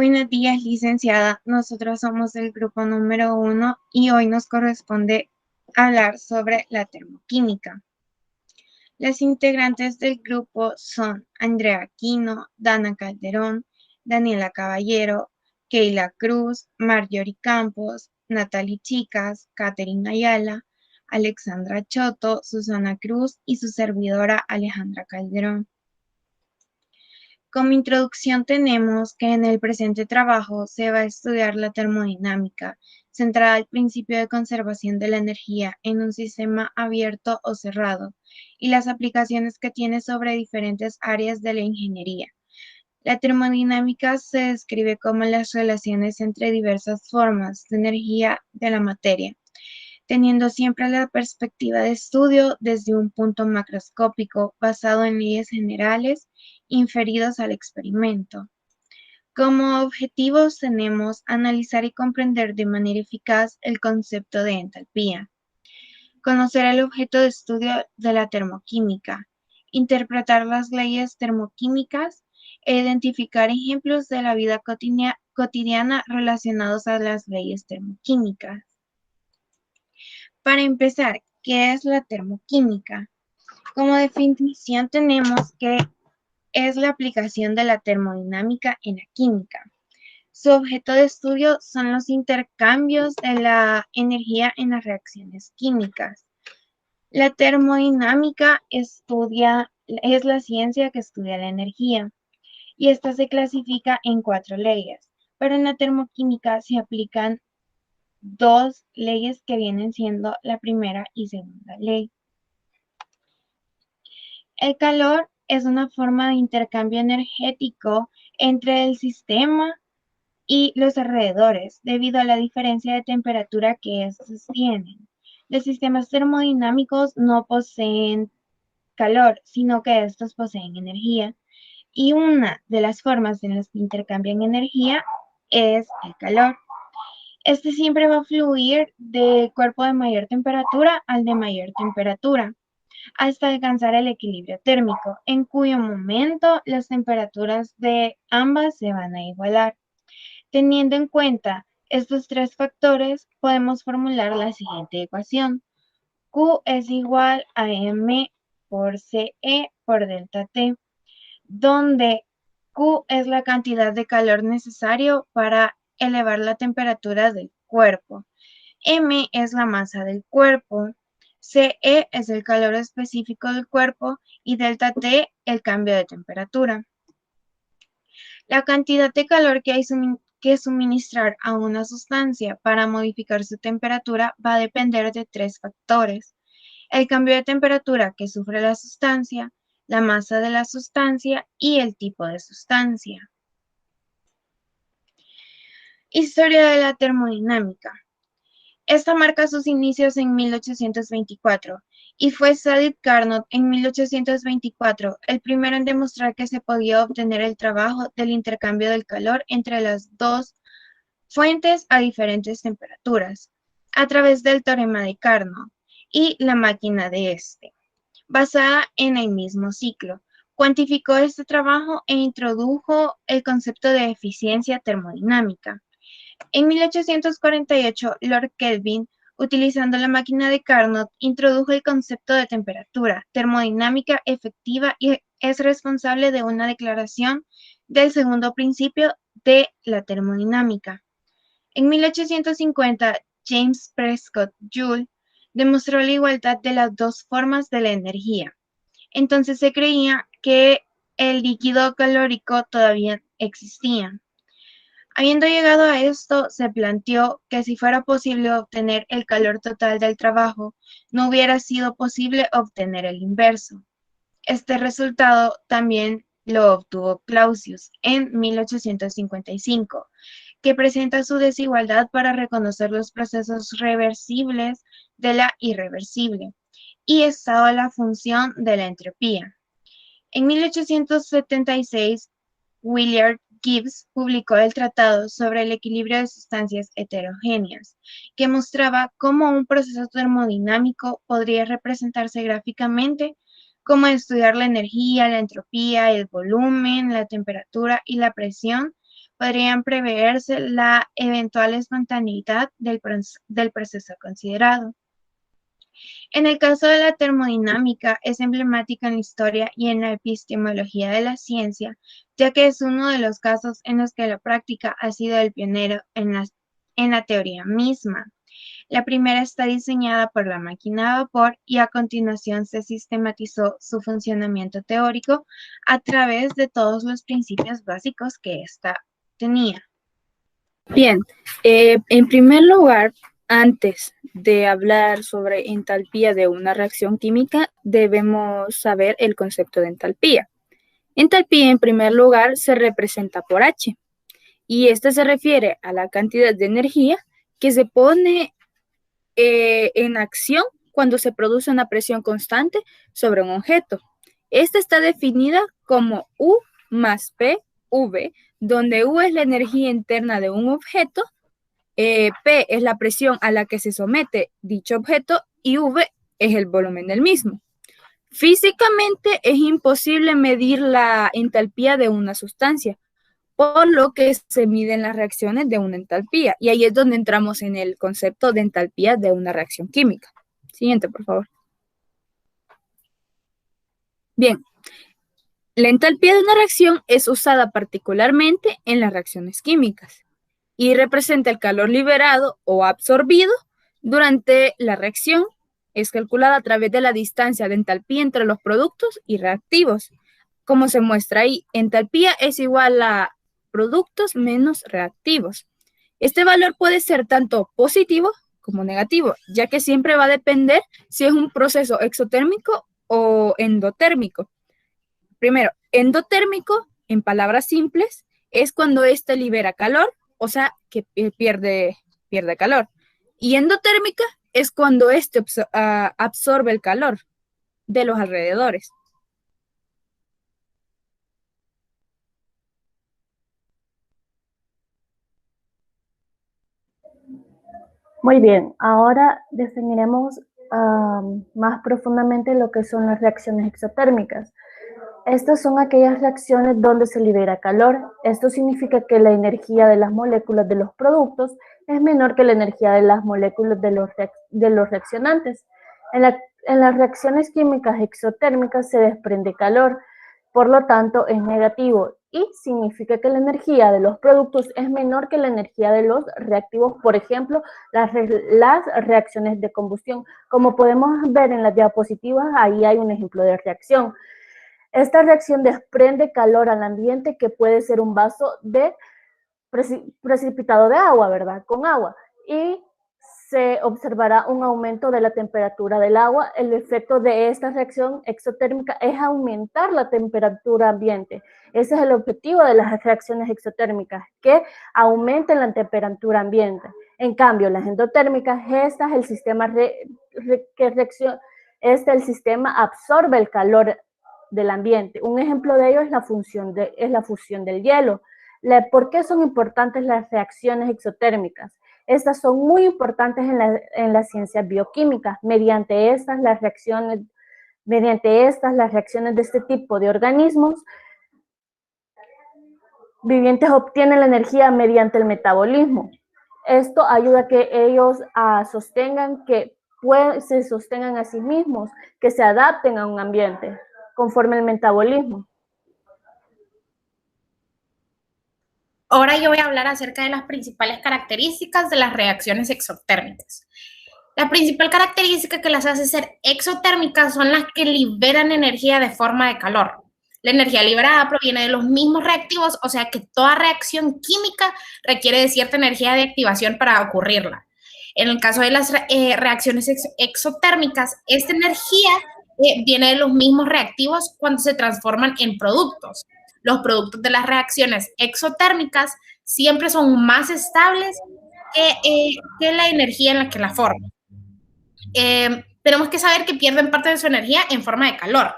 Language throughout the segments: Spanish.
Buenos días, licenciada. Nosotros somos el grupo número 1 y hoy nos corresponde hablar sobre la termoquímica. Las integrantes del grupo son Andrea Aquino, Dana Calderón, Daniela Caballero, Keila Cruz, Marjorie Campos, Natalie Chicas, Catherine Ayala, Alexandra Choto, Susana Cruz y su servidora Alejandra Calderón. Como introducción tenemos que en el presente trabajo se va a estudiar la termodinámica, centrada al principio de conservación de la energía en un sistema abierto o cerrado, y las aplicaciones que tiene sobre diferentes áreas de la ingeniería. La termodinámica se describe como las relaciones entre diversas formas de energía de la materia, teniendo siempre la perspectiva de estudio desde un punto macroscópico basado en leyes generales inferidos al experimento. Como objetivos tenemos analizar y comprender de manera eficaz el concepto de entalpía, conocer el objeto de estudio de la termoquímica, interpretar las leyes termoquímicas e identificar ejemplos de la vida cotidiana relacionados a las leyes termoquímicas. Para empezar, ¿qué es la termoquímica? Como definición tenemos que es la aplicación de la termodinámica en la química. Su objeto de estudio son los intercambios de la energía en las reacciones químicas. La termodinámica es la ciencia que estudia la energía y esta se clasifica en 4 leyes, pero en la termoquímica se aplican 2 leyes que vienen siendo la primera y segunda ley. El calor es una forma de intercambio energético entre el sistema y los alrededores, debido a la diferencia de temperatura que estos tienen. Los sistemas termodinámicos no poseen calor, sino que estos poseen energía. Y una de las formas en las que intercambian energía es el calor. Este siempre va a fluir del cuerpo de mayor temperatura al de mayor temperatura, hasta alcanzar el equilibrio térmico, en cuyo momento las temperaturas de ambas se van a igualar. Teniendo en cuenta estos 3 factores, podemos formular la siguiente ecuación. Q es igual a M por CE por delta T, donde Q es la cantidad de calor necesario para elevar la temperatura del cuerpo. M es la masa del cuerpo. CE es el calor específico del cuerpo y delta T el cambio de temperatura. La cantidad de calor que hay que suministrar a una sustancia para modificar su temperatura va a depender de 3 factores. El cambio de temperatura que sufre la sustancia, la masa de la sustancia y el tipo de sustancia. Historia de la termodinámica. Esta marca sus inicios en 1824 y fue Sadiq Carnot en 1824 el primero en demostrar que se podía obtener el trabajo del intercambio del calor entre las dos fuentes a diferentes temperaturas, a través del teorema de Carnot y la máquina de este, basada en el mismo ciclo. Cuantificó este trabajo e introdujo el concepto de eficiencia termodinámica. En 1848, Lord Kelvin, utilizando la máquina de Carnot, introdujo el concepto de temperatura termodinámica efectiva y es responsable de una declaración del segundo principio de la termodinámica. En 1850, James Prescott Joule demostró la igualdad de las dos formas de la energía. Entonces se creía que el líquido calórico todavía existía. Habiendo llegado a esto, se planteó que si fuera posible obtener el calor total del trabajo, no hubiera sido posible obtener el inverso. Este resultado también lo obtuvo Clausius en 1855, que presenta su desigualdad para reconocer los procesos reversibles de la irreversible y estaba la función de la entropía. En 1876, Willard Gibbs publicó el Tratado sobre el equilibrio de sustancias heterogéneas, que mostraba cómo un proceso termodinámico podría representarse gráficamente como estudiar la energía, la entropía, el volumen, la temperatura y la presión podrían preverse la eventual espontaneidad del proceso considerado. En el caso de la termodinámica, es emblemática en la historia y en la epistemología de la ciencia, ya que es uno de los casos en los que la práctica ha sido el pionero en la teoría misma. La primera está diseñada por la máquina de vapor y a continuación se sistematizó su funcionamiento teórico a través de todos los principios básicos que ésta tenía. Bien, en primer lugar, antes de hablar sobre entalpía de una reacción química, debemos saber el concepto de entalpía. Entalpía, en primer lugar, se representa por H, y esta se refiere a la cantidad de energía que se pone en acción cuando se produce una presión constante sobre un objeto. Esta está definida como U más PV, donde U es la energía interna de un objeto, P es la presión a la que se somete dicho objeto y V es el volumen del mismo. Físicamente es imposible medir la entalpía de una sustancia, por lo que se miden las reacciones de una entalpía. Y ahí es donde entramos en el concepto de entalpía de una reacción química. Siguiente, por favor. Bien, la entalpía de una reacción es usada particularmente en las reacciones químicas y representa el calor liberado o absorbido durante la reacción. Es calculada a través de la distancia de entalpía entre los productos y reactivos. Como se muestra ahí, entalpía es igual a productos menos reactivos. Este valor puede ser tanto positivo como negativo, ya que siempre va a depender si es un proceso exotérmico o endotérmico. Primero, endotérmico, en palabras simples, es cuando éste libera calor, o sea, que pierde calor. Y endotérmica es cuando éste absorbe el calor de los alrededores. Muy bien, ahora definiremos más profundamente lo que son las reacciones exotérmicas. Estas son aquellas reacciones donde se libera calor. Esto significa que la energía de las moléculas de los productos es menor que la energía de las moléculas de los reaccionantes. En las reacciones químicas exotérmicas se desprende calor, por lo tanto es negativo y significa que la energía de los productos es menor que la energía de los reactivos, por ejemplo, las reacciones de combustión. Como podemos ver en las diapositivas, ahí hay un ejemplo de reacción. Esta reacción desprende calor al ambiente, que puede ser un vaso de precipitado de agua, ¿verdad? Con agua. Y se observará un aumento de la temperatura del agua. El efecto de esta reacción exotérmica es aumentar la temperatura ambiente. Ese es el objetivo de las reacciones exotérmicas, que aumenten la temperatura ambiente. En cambio, las endotérmicas, esta es el sistema el sistema absorbe el calor del ambiente. Un ejemplo de ello es la fusión del hielo. ¿Por qué son importantes las reacciones exotérmicas? Estas son muy importantes en la ciencia bioquímica. Mediante estas, las reacciones de este tipo de organismos vivientes obtienen la energía mediante el metabolismo. Esto ayuda a que ellos se sostengan a sí mismos, que se adapten a un ambiente conforme el metabolismo. Ahora yo voy a hablar acerca de las principales características de las reacciones exotérmicas. La principal característica que las hace ser exotérmicas son las que liberan energía de forma de calor. La energía liberada proviene de los mismos reactivos, o sea que toda reacción química requiere de cierta energía de activación para ocurrirla. En el caso de las reacciones exotérmicas, esta energía viene de los mismos reactivos cuando se transforman en productos. Los productos de las reacciones exotérmicas siempre son más estables que la energía en la que la forman. Tenemos que saber que pierden parte de su energía en forma de calor.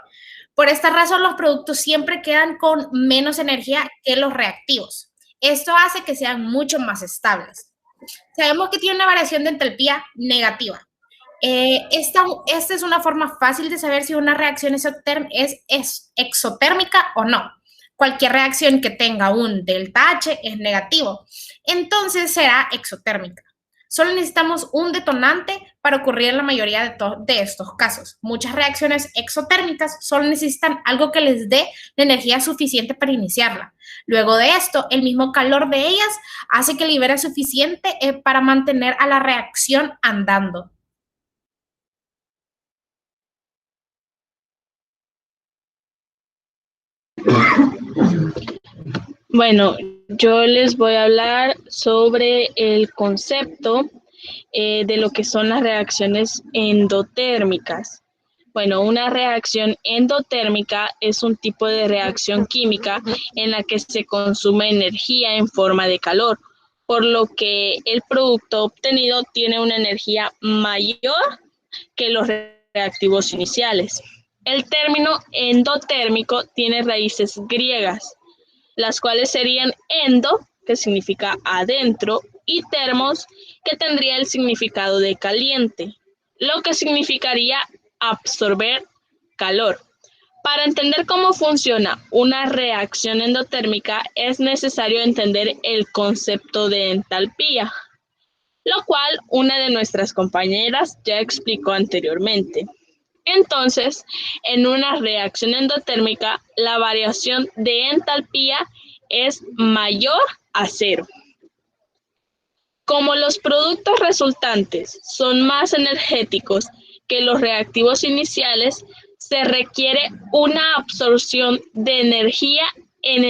Por esta razón, los productos siempre quedan con menos energía que los reactivos. Esto hace que sean mucho más estables. Sabemos que tiene una variación de entalpía negativa. Esta es una forma fácil de saber si una reacción es exotérmica o no. Cualquier reacción que tenga un delta H es negativo. Entonces será exotérmica. Solo necesitamos un detonante para ocurrir en la mayoría de estos casos. Muchas reacciones exotérmicas solo necesitan algo que les dé la energía suficiente para iniciarla. Luego de esto, el mismo calor de ellas hace que libere suficiente para mantener a la reacción andando. Bueno, yo les voy a hablar sobre el concepto de lo que son las reacciones endotérmicas. Bueno, una reacción endotérmica es un tipo de reacción química en la que se consume energía en forma de calor, por lo que el producto obtenido tiene una energía mayor que los reactivos iniciales. El término endotérmico tiene raíces griegas, las cuales serían endo, que significa adentro, y termos, que tendría el significado de caliente, lo que significaría absorber calor. Para entender cómo funciona una reacción endotérmica es necesario entender el concepto de entalpía, lo cual una de nuestras compañeras ya explicó anteriormente. Entonces, en una reacción endotérmica, la variación de entalpía es mayor a cero. Como los productos resultantes son más energéticos que los reactivos iniciales, se requiere una absorción de energía del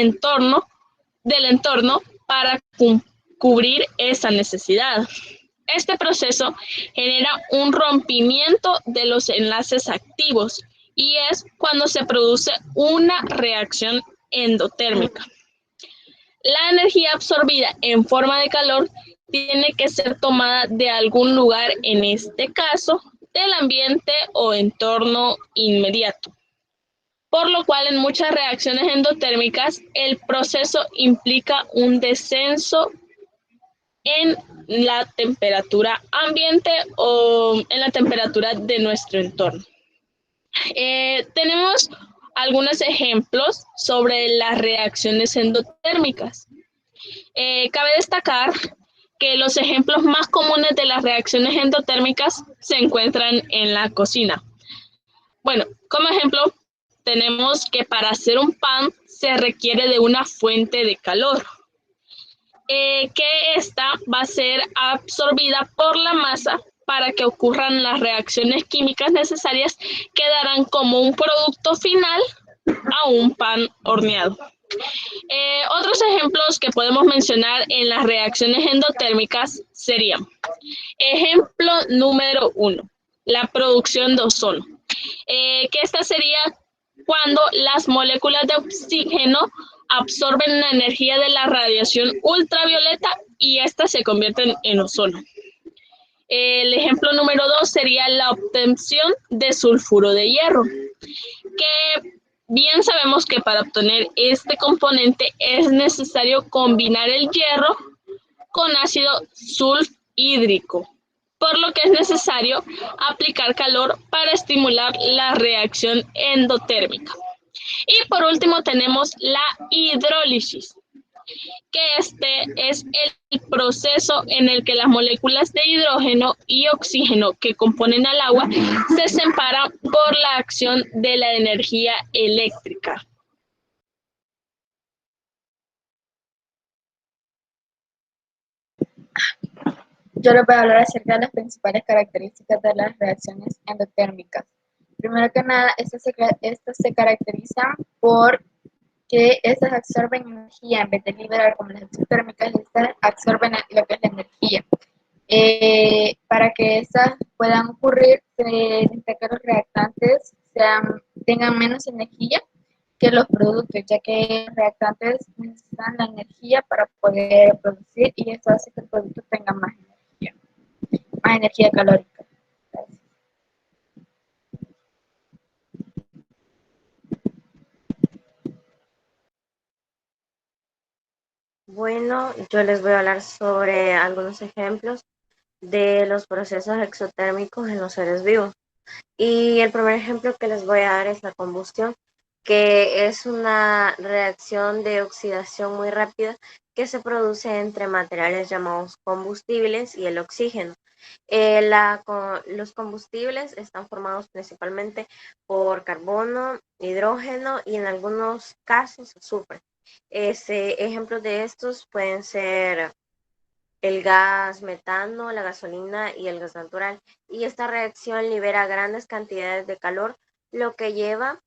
entorno para cubrir esa necesidad. Este proceso genera un rompimiento de los enlaces activos y es cuando se produce una reacción endotérmica. La energía absorbida en forma de calor tiene que ser tomada de algún lugar, en este caso, del ambiente o entorno inmediato. Por lo cual, en muchas reacciones endotérmicas, el proceso implica un descenso en la temperatura ambiente o en la temperatura de nuestro entorno. Tenemos algunos ejemplos sobre las reacciones endotérmicas. Cabe destacar que los ejemplos más comunes de las reacciones endotérmicas se encuentran en la cocina. Bueno, como ejemplo, tenemos que para hacer un pan se requiere de una fuente de calor, que esta va a ser absorbida por la masa para que ocurran las reacciones químicas necesarias que darán como un producto final a un pan horneado. Otros ejemplos que podemos mencionar en las reacciones endotérmicas serían: ejemplo número 1, la producción de ozono, que esta sería cuando las moléculas de oxígeno absorben la energía de la radiación ultravioleta y estas se convierten en ozono. El ejemplo número 2 sería la obtención de sulfuro de hierro, que bien sabemos que para obtener este componente es necesario combinar el hierro con ácido sulfhídrico, por lo que es necesario aplicar calor para estimular la reacción endotérmica. Y por último tenemos la hidrólisis, que este es el proceso en el que las moléculas de hidrógeno y oxígeno que componen al agua se separan por la acción de la energía eléctrica. Yo les voy a hablar acerca de las principales características de las reacciones endotérmicas. Primero que nada, estas se caracterizan por que estas absorben energía en vez de liberar como las exotérmicas, estas absorben lo que es la energía. Para que estas puedan ocurrir, se necesita que los reactantes tengan menos energía que los productos, ya que los reactantes necesitan la energía para poder producir y esto hace que el producto tenga más energía calórica. Gracias. Bueno, yo les voy a hablar sobre algunos ejemplos de los procesos exotérmicos en los seres vivos. Y el primer ejemplo que les voy a dar es la combustión, que es una reacción de oxidación muy rápida que se produce entre materiales llamados combustibles y el oxígeno. Los combustibles están formados principalmente por carbono, hidrógeno y en algunos casos azufre. Ejemplos de estos pueden ser el gas metano, la gasolina y el gas natural. Y esta reacción libera grandes cantidades de calor, lo que lleva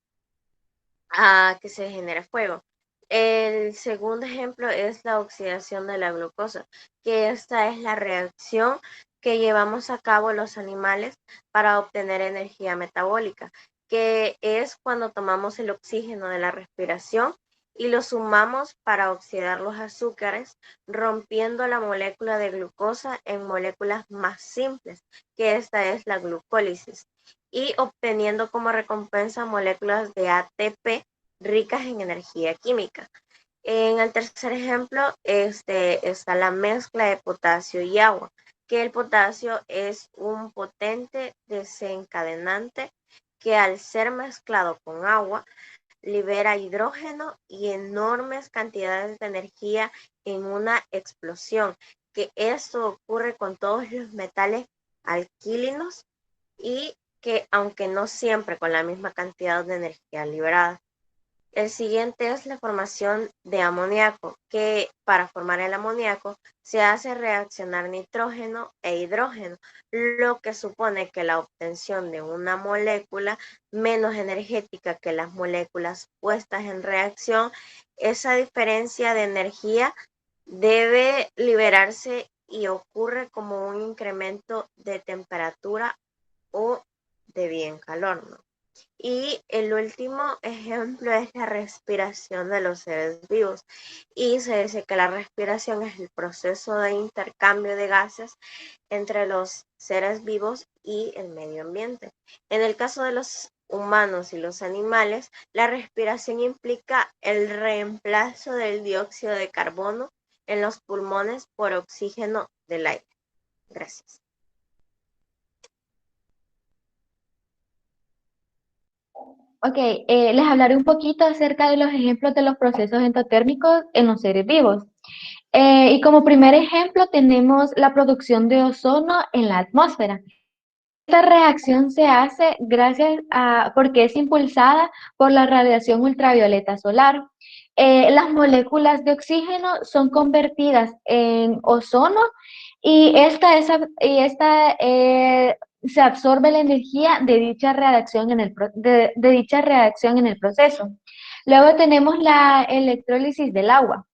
a que se genere fuego. El segundo ejemplo es la oxidación de la glucosa, que esta es la reacción que llevamos a cabo los animales para obtener energía metabólica, que es cuando tomamos el oxígeno de la respiración y lo sumamos para oxidar los azúcares, rompiendo la molécula de glucosa en moléculas más simples, que esta es la glucólisis, y obteniendo como recompensa moléculas de ATP ricas en energía química. En el tercer ejemplo está la mezcla de potasio y agua, que el potasio es un potente desencadenante que al ser mezclado con agua libera hidrógeno y enormes cantidades de energía en una explosión, que esto ocurre con todos los metales alquilinos y que aunque no siempre con la misma cantidad de energía liberada. El siguiente es la formación de amoníaco, que para formar el amoníaco se hace reaccionar nitrógeno e hidrógeno, lo que supone que la obtención de una molécula menos energética que las moléculas puestas en reacción, esa diferencia de energía debe liberarse y ocurre como un incremento de temperatura o de bien calor, ¿no? Y el último ejemplo es la respiración de los seres vivos. Y se dice que la respiración es el proceso de intercambio de gases entre los seres vivos y el medio ambiente. En el caso de los humanos y los animales, la respiración implica el reemplazo del dióxido de carbono en los pulmones por oxígeno del aire. Gracias. Ok, les hablaré un poquito acerca de los ejemplos de los procesos endotérmicos en los seres vivos. Y como primer ejemplo tenemos la producción de ozono en la atmósfera. Esta reacción se hace porque es impulsada por la radiación ultravioleta solar. Las moléculas de oxígeno son convertidas en ozono y se absorbe la energía de dicha reacción de dicha reacción en el proceso. Luego tenemos la electrólisis del agua.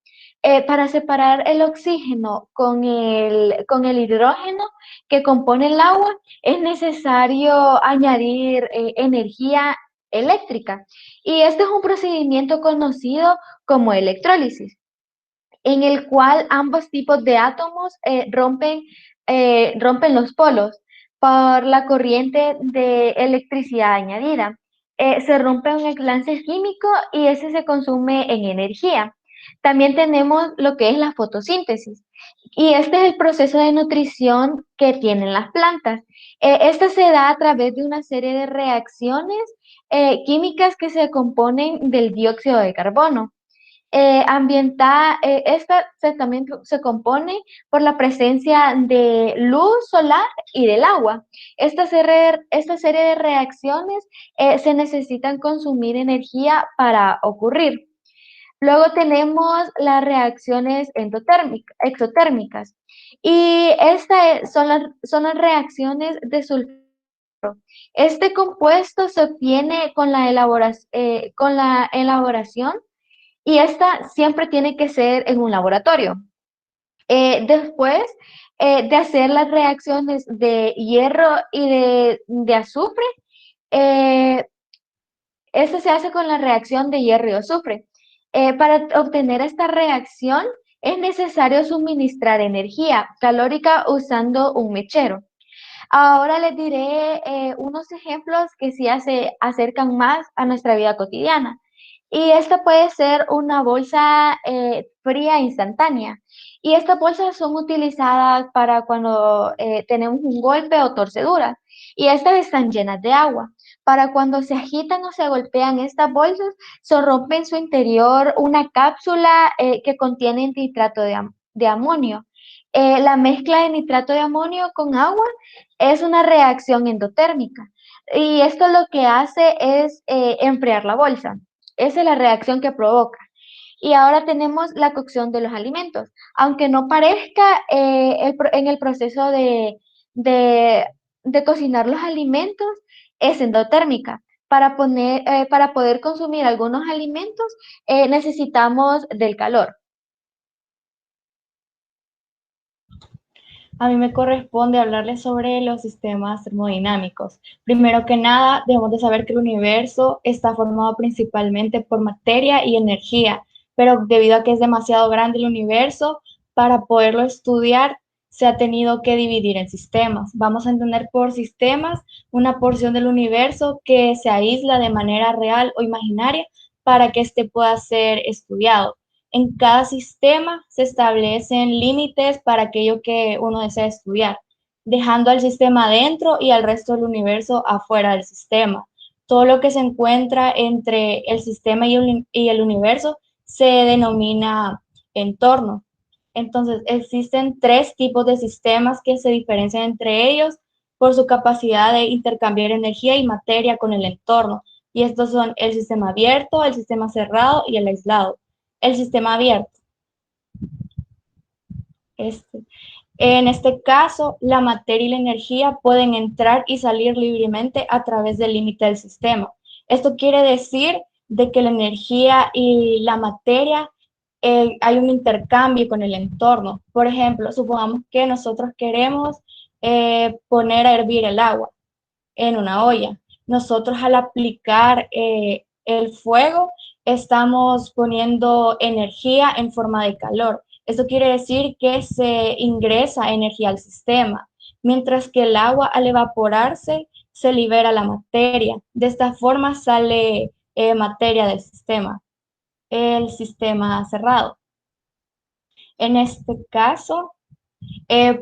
Para separar el oxígeno con el hidrógeno que compone el agua, es necesario añadir energía eléctrica. Y este es un procedimiento conocido como electrólisis, en el cual ambos tipos de átomos rompen los polos por la corriente de electricidad añadida. Se rompe un enlace químico y ese se consume en energía. También tenemos lo que es la fotosíntesis. Y este es el proceso de nutrición que tienen las plantas. Este se da a través de una serie de reacciones químicas que se componen del dióxido de carbono. También se compone por la presencia de luz solar y del agua. Esta serie de reacciones se necesitan consumir energía para ocurrir. Luego tenemos las reacciones exotérmicas. Y estas son las reacciones de sulfuro. Este compuesto se obtiene con la elaboración y esta siempre tiene que ser en un laboratorio. Después de hacer las reacciones de hierro y de azufre, esto se hace con la reacción de hierro y azufre. Para obtener esta reacción es necesario suministrar energía calórica usando un mechero. Ahora les diré unos ejemplos que sí se acercan más a nuestra vida cotidiana. Y esta puede ser una bolsa fría instantánea. Y estas bolsas son utilizadas para cuando tenemos un golpe o torcedura. Y estas están llenas de agua. Para cuando se agitan o se golpean estas bolsas, se rompe en su interior una cápsula que contiene nitrato de amonio. La mezcla de nitrato de amonio con agua es una reacción endotérmica y esto lo que hace es enfriar la bolsa. Esa es la reacción que provoca. Y ahora tenemos la cocción de los alimentos. Aunque no parezca, en el proceso de, de cocinar los alimentos es endotérmica. Para poder consumir algunos alimentos necesitamos del calor. A mí me corresponde hablarles sobre los sistemas termodinámicos. Primero que nada, debemos de saber que el universo está formado principalmente por materia y energía, pero debido a que es demasiado grande el universo, para poderlo estudiar se ha tenido que dividir en sistemas. Vamos a entender por sistemas una porción del universo que se aísla de manera real o imaginaria para que éste pueda ser estudiado. En cada sistema se establecen límites para aquello que uno desea estudiar, dejando al sistema adentro y al resto del universo afuera del sistema. Todo lo que se encuentra entre el sistema y el universo se denomina entorno. Entonces, existen 3 tipos de sistemas que se diferencian entre ellos por su capacidad de intercambiar energía y materia con el entorno. Y estos son el sistema abierto, el sistema cerrado y el aislado. El sistema abierto. En este caso, la materia y la energía pueden entrar y salir libremente a través del límite del sistema. Esto quiere decir de que la energía y la materia hay un intercambio con el entorno. Por ejemplo, supongamos que nosotros queremos poner a hervir el agua en una olla. Nosotros al aplicar el fuego estamos poniendo energía en forma de calor. Esto quiere decir que se ingresa energía al sistema, mientras que el agua al evaporarse se libera la materia. De esta forma sale materia del sistema, el sistema cerrado. En este caso,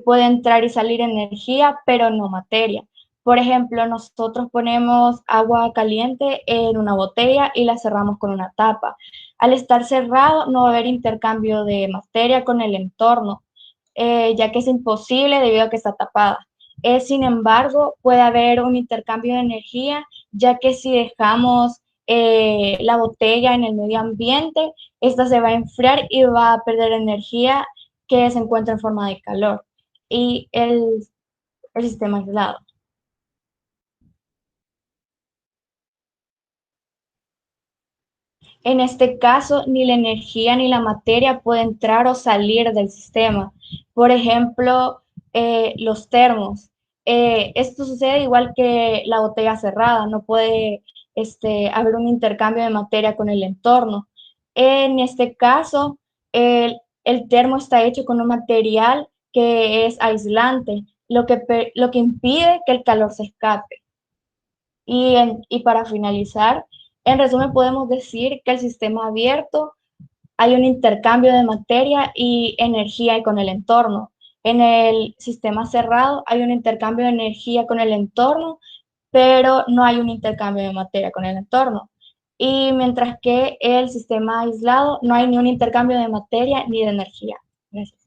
puede entrar y salir energía, pero no materia. Por ejemplo, nosotros ponemos agua caliente en una botella y la cerramos con una tapa. Al estar cerrado, no va a haber intercambio de materia con el entorno, ya que es imposible debido a que está tapada. Sin embargo, puede haber un intercambio de energía, ya que si dejamos la botella en el medio ambiente, esta se va a enfriar y va a perder energía que se encuentra en forma de calor. Y el sistema aislado. En este caso, ni la energía ni la materia puede entrar o salir del sistema. Por ejemplo, los termos. Esto sucede igual que la botella cerrada, no puede haber un intercambio de materia con el entorno. En este caso, el termo está hecho con un material que es aislante, lo que impide que el calor se escape. Y para finalizar, en resumen, podemos decir que el sistema abierto hay un intercambio de materia y energía con el entorno. En el sistema cerrado hay un intercambio de energía con el entorno, pero no hay un intercambio de materia con el entorno. Y mientras que el sistema aislado no hay ni un intercambio de materia ni de energía. Gracias.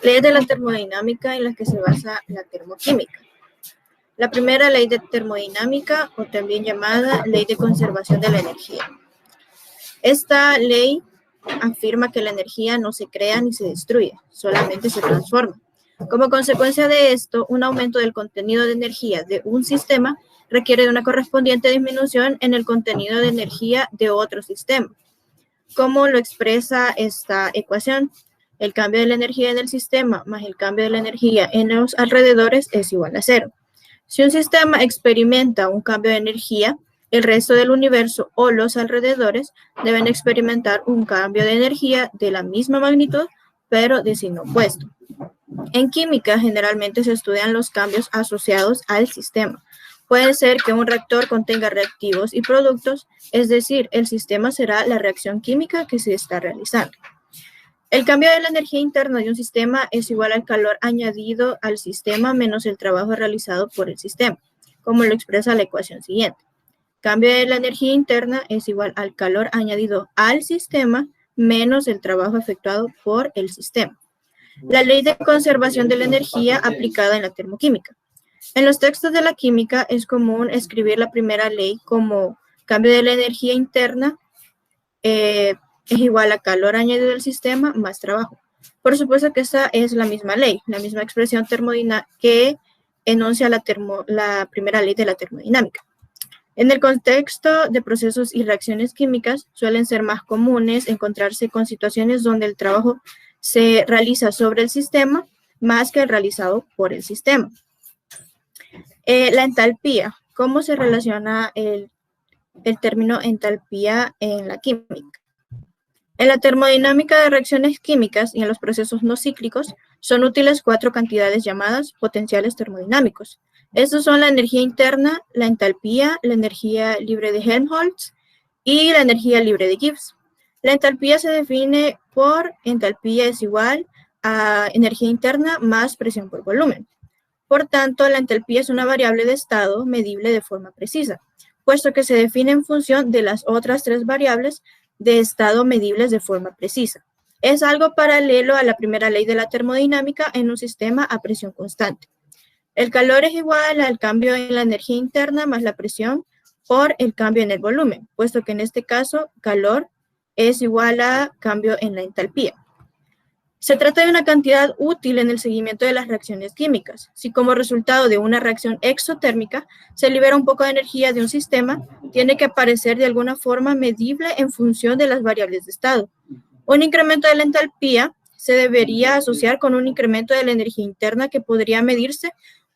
Leyes de la termodinámica en las que se basa la termoquímica. La primera ley de termodinámica, o también llamada ley de conservación de la energía. Esta ley afirma que la energía no se crea ni se destruye, solamente se transforma. Como consecuencia de esto, un aumento del contenido de energía de un sistema requiere de una correspondiente disminución en el contenido de energía de otro sistema. ¿Cómo lo expresa esta ecuación? El cambio de la energía en el sistema más el cambio de la energía en los alrededores es igual a 0. Si un sistema experimenta un cambio de energía, el resto del universo o los alrededores deben experimentar un cambio de energía de la misma magnitud, pero de signo opuesto. En química, generalmente se estudian los cambios asociados al sistema. Puede ser que un reactor contenga reactivos y productos, es decir, el sistema será la reacción química que se está realizando. El cambio de la energía interna de un sistema es igual al calor añadido al sistema menos el trabajo realizado por el sistema, como lo expresa la ecuación siguiente. Cambio de la energía interna es igual al calor añadido al sistema menos el trabajo efectuado por el sistema. La ley de conservación de la energía aplicada en la termoquímica. En los textos de la química es común escribir la primera ley como cambio de la energía interna es igual a calor añadido al sistema más trabajo. Por supuesto que esa es la misma ley, la misma expresión termodinámica que enuncia la primera ley de la termodinámica. En el contexto de procesos y reacciones químicas suelen ser más comunes encontrarse con situaciones donde el trabajo se realiza sobre el sistema más que el realizado por el sistema. La entalpía. ¿Cómo se relaciona el término entalpía en la química? En la termodinámica de reacciones químicas y en los procesos no cíclicos son útiles 4 cantidades llamadas potenciales termodinámicos. Estos son la energía interna, la entalpía, la energía libre de Helmholtz y la energía libre de Gibbs. La entalpía se define por entalpía es igual a energía interna más presión por volumen. Por tanto, la entalpía es una variable de estado medible de forma precisa, puesto que se define en función de las otras 3 variables de estado medibles de forma precisa. Es algo paralelo a la primera ley de la termodinámica en un sistema a presión constante. El calor es igual al cambio en la energía interna más la presión por el cambio en el volumen, puesto que en este caso calor es igual a cambio en la entalpía. Se trata de una cantidad útil en el seguimiento de las reacciones químicas. Si como resultado de una reacción exotérmica se libera un poco de energía de un sistema, tiene que aparecer de alguna forma medible en función de las variables de estado. Un incremento de la entalpía se debería asociar con un incremento de la energía interna que podría medirse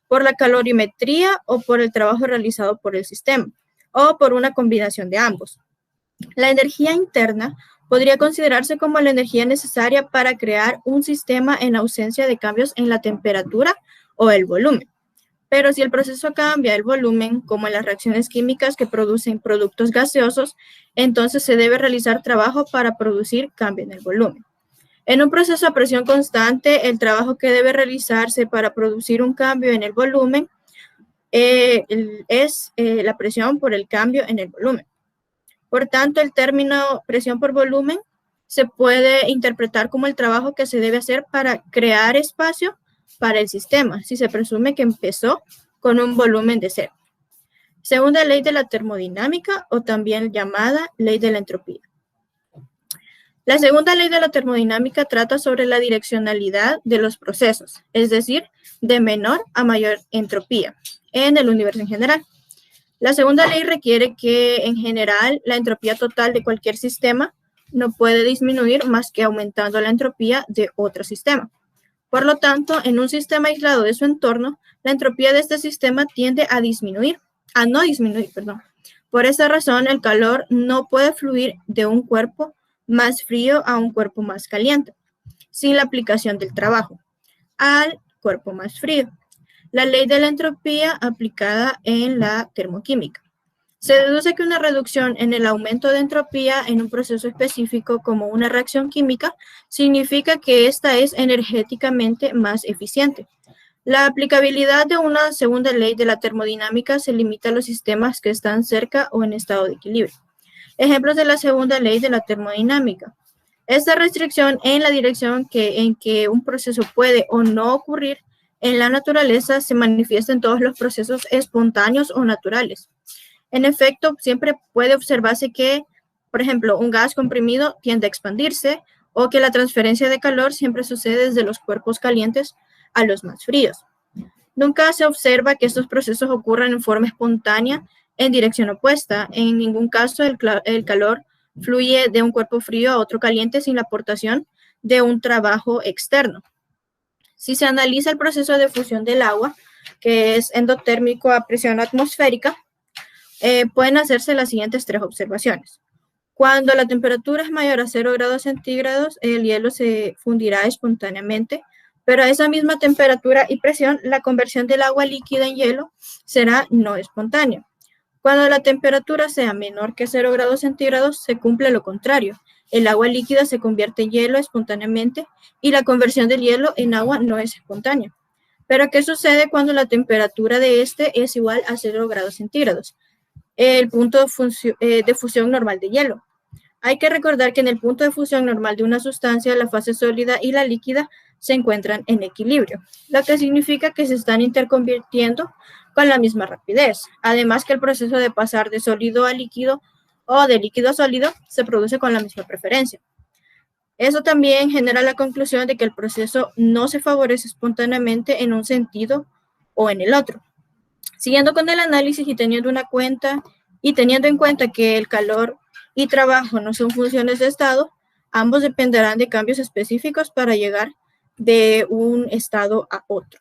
por la calorimetría o por el trabajo realizado por el sistema, o por una combinación de ambos. La energía interna podría considerarse como la energía necesaria para crear un sistema en ausencia de cambios en la temperatura o el volumen. Pero si el proceso cambia el volumen, como en las reacciones químicas que producen productos gaseosos, entonces se debe realizar trabajo para producir cambio en el volumen. En un proceso a presión constante, el trabajo que debe realizarse para producir un cambio en el volumen es la presión por el cambio en el volumen. Por tanto, el término presión por volumen se puede interpretar como el trabajo que se debe hacer para crear espacio para el sistema, si se presume que empezó con un volumen de 0. Segunda ley de la termodinámica, o también llamada ley de la entropía. La segunda ley de la termodinámica trata sobre la direccionalidad de los procesos, es decir, de menor a mayor entropía en el universo en general. La segunda ley requiere que, en general, la entropía total de cualquier sistema no puede disminuir más que aumentando la entropía de otro sistema. Por lo tanto, en un sistema aislado de su entorno, la entropía de este sistema tiende a no disminuir. Por esa razón, el calor no puede fluir de un cuerpo más frío a un cuerpo más caliente, sin la aplicación del trabajo al cuerpo más frío. La ley de la entropía aplicada en la termoquímica. Se deduce que una reducción en el aumento de entropía en un proceso específico como una reacción química significa que ésta es energéticamente más eficiente. La aplicabilidad de una segunda ley de la termodinámica se limita a los sistemas que están cerca o en estado de equilibrio. Ejemplos de la segunda ley de la termodinámica. Esta restricción en la dirección en que un proceso puede o no ocurrir en la naturaleza se manifiesta en todos los procesos espontáneos o naturales. En efecto, siempre puede observarse que, por ejemplo, un gas comprimido tiende a expandirse o que la transferencia de calor siempre sucede desde los cuerpos calientes a los más fríos. Nunca se observa que estos procesos ocurran en forma espontánea en dirección opuesta. En ningún caso el calor fluye de un cuerpo frío a otro caliente sin la aportación de un trabajo externo. Si se analiza el proceso de fusión del agua, que es endotérmico a presión atmosférica, pueden hacerse las siguientes 3 observaciones. Cuando la temperatura es mayor a 0 grados centígrados, el hielo se fundirá espontáneamente, pero a esa misma temperatura y presión, la conversión del agua líquida en hielo será no espontánea. Cuando la temperatura sea menor que 0 grados centígrados, se cumple lo contrario. el agua líquida se convierte en hielo espontáneamente y la conversión del hielo en agua no es espontánea. Pero ¿qué sucede cuando la temperatura de este es igual a 0 grados centígrados? El punto de fusión normal de hielo. Hay que recordar que en el punto de fusión normal de una sustancia, la fase sólida y la líquida se encuentran en equilibrio, lo que significa que se están interconvirtiendo con la misma rapidez. Además que el proceso de pasar de sólido a líquido o de líquido a sólido se produce con la misma preferencia. Eso también genera la conclusión de que el proceso no se favorece espontáneamente en un sentido o en el otro. Siguiendo con el análisis y teniendo en cuenta que el calor y trabajo no son funciones de estado, ambos dependerán de cambios específicos para llegar de un estado a otro.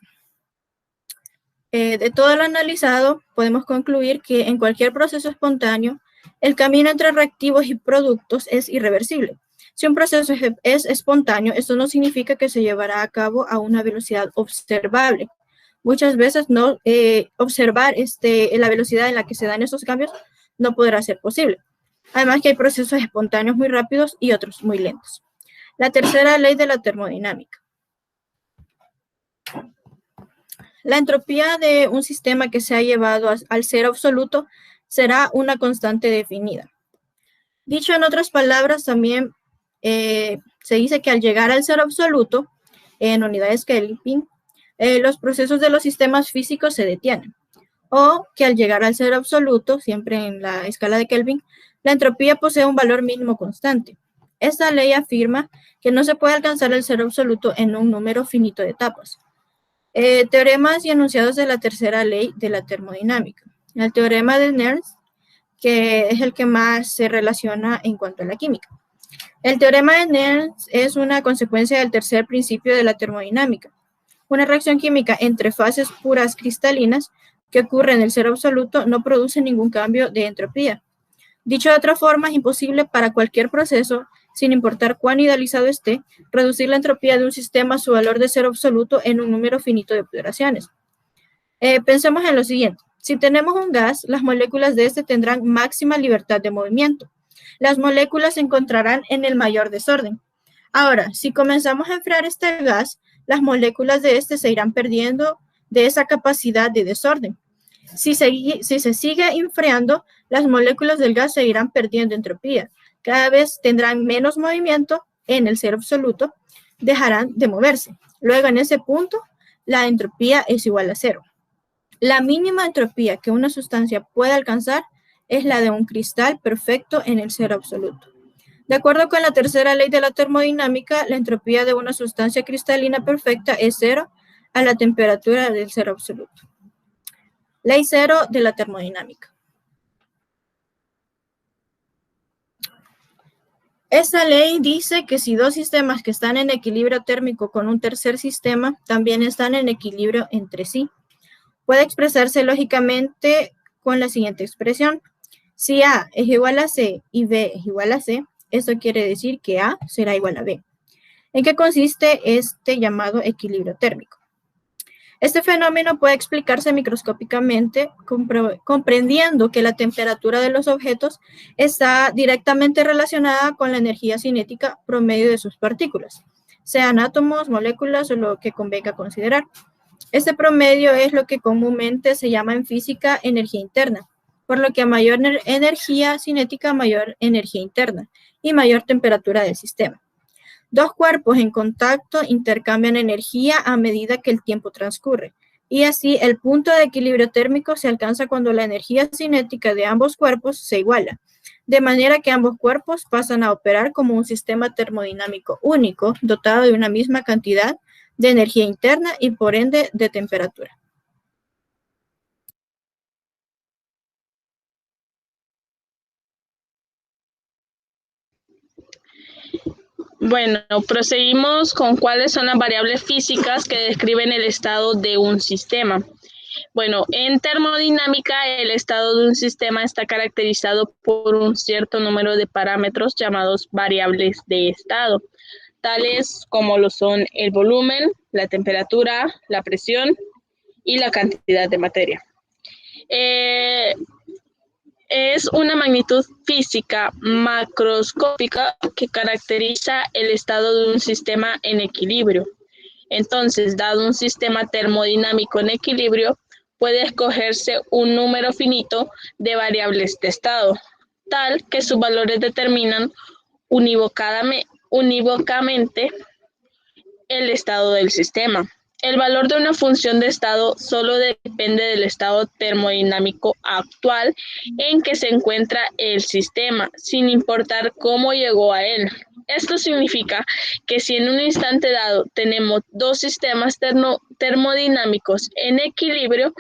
De todo lo analizado, podemos concluir que en cualquier proceso espontáneo, el camino entre reactivos y productos es irreversible. Si un proceso es espontáneo, esto no significa que se llevará a cabo a una velocidad observable. Muchas veces observar la velocidad en la que se dan estos cambios no podrá ser posible. Además que hay procesos espontáneos muy rápidos y otros muy lentos. La tercera ley de la termodinámica. La entropía de un sistema que se ha llevado al cero absoluto será una constante definida. Dicho en otras palabras, también se dice que al llegar al cero absoluto, en unidades Kelvin, los procesos de los sistemas físicos se detienen. O que al llegar al cero absoluto, siempre en la escala de Kelvin, la entropía posee un valor mínimo constante. Esta ley afirma que no se puede alcanzar el cero absoluto en un número finito de etapas. Teoremas y enunciados de la tercera ley de la termodinámica. El teorema de Nernst, que es el que más se relaciona en cuanto a la química. El teorema de Nernst es una consecuencia del tercer principio de la termodinámica. Una reacción química entre fases puras cristalinas que ocurre en el cero absoluto no produce ningún cambio de entropía. Dicho de otra forma, es imposible para cualquier proceso, sin importar cuán idealizado esté, reducir la entropía de un sistema a su valor de cero absoluto en un número finito de operaciones. Pensemos en lo siguiente. Si tenemos un gas, las moléculas de este tendrán máxima libertad de movimiento. Las moléculas se encontrarán en el mayor desorden. Ahora, si comenzamos a enfriar este gas, las moléculas de este se irán perdiendo de esa capacidad de desorden. Si se sigue enfriando, las moléculas del gas se irán perdiendo entropía. Cada vez tendrán menos movimiento en el cero absoluto, dejarán de moverse. Luego, en ese punto, la entropía es igual a cero. La mínima entropía que una sustancia puede alcanzar es la de un cristal perfecto en el cero absoluto. De acuerdo con la tercera ley de la termodinámica, la entropía de una sustancia cristalina perfecta es cero a la temperatura del cero absoluto. Ley cero de la termodinámica. Esta ley dice que si dos sistemas que están en equilibrio térmico con un tercer sistema también están en equilibrio entre sí, puede expresarse lógicamente con la siguiente expresión. Si A es igual a C y B es igual a C, eso quiere decir que A será igual a B. ¿En qué consiste este llamado equilibrio térmico? Este fenómeno puede explicarse microscópicamente comprendiendo que la temperatura de los objetos está directamente relacionada con la energía cinética promedio de sus partículas, sean átomos, moléculas o lo que convenga considerar. Este promedio es lo que comúnmente se llama en física energía interna, por lo que a mayor energía cinética, mayor energía interna y mayor temperatura del sistema. Dos cuerpos en contacto intercambian energía a medida que el tiempo transcurre, y así el punto de equilibrio térmico se alcanza cuando la energía cinética de ambos cuerpos se iguala, de manera que ambos cuerpos pasan a operar como un sistema termodinámico único, dotado de una misma cantidad de energía interna y por ende de temperatura. Bueno, proseguimos con cuáles son las variables físicas que describen el estado de un sistema. Bueno, en termodinámica, el estado de un sistema está caracterizado por un cierto número de parámetros llamados variables de estado, tales como lo son el volumen, la temperatura, la presión y la cantidad de materia. es una magnitud física macroscópica que caracteriza el estado de un sistema en equilibrio. Entonces, dado un sistema termodinámico en equilibrio, puede escogerse un número finito de variables de estado, tal que sus valores determinan unívocamente el estado del sistema. El valor de una función de estado solo depende del estado termodinámico actual en que se encuentra el sistema, sin importar cómo llegó a él. Esto significa que si en un instante dado tenemos dos sistemas termodinámicos en equilibrio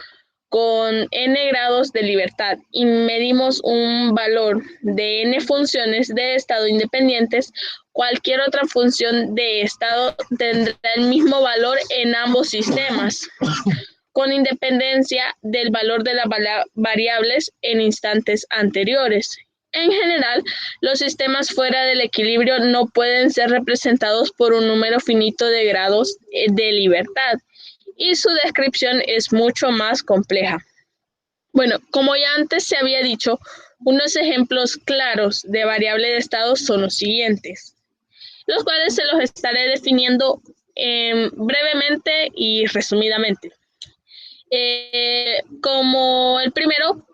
con n grados de libertad y medimos un valor de n funciones de estado independientes, cualquier otra función de estado tendrá el mismo valor en ambos sistemas, con independencia del valor de las variables en instantes anteriores. En general, los sistemas fuera del equilibrio no pueden ser representados por un número finito de grados de libertad, y su descripción es mucho más compleja. Bueno, como ya antes se había dicho, unos ejemplos claros de variable de estado son los siguientes, los cuales se los estaré definiendo brevemente y resumidamente. Como el primero,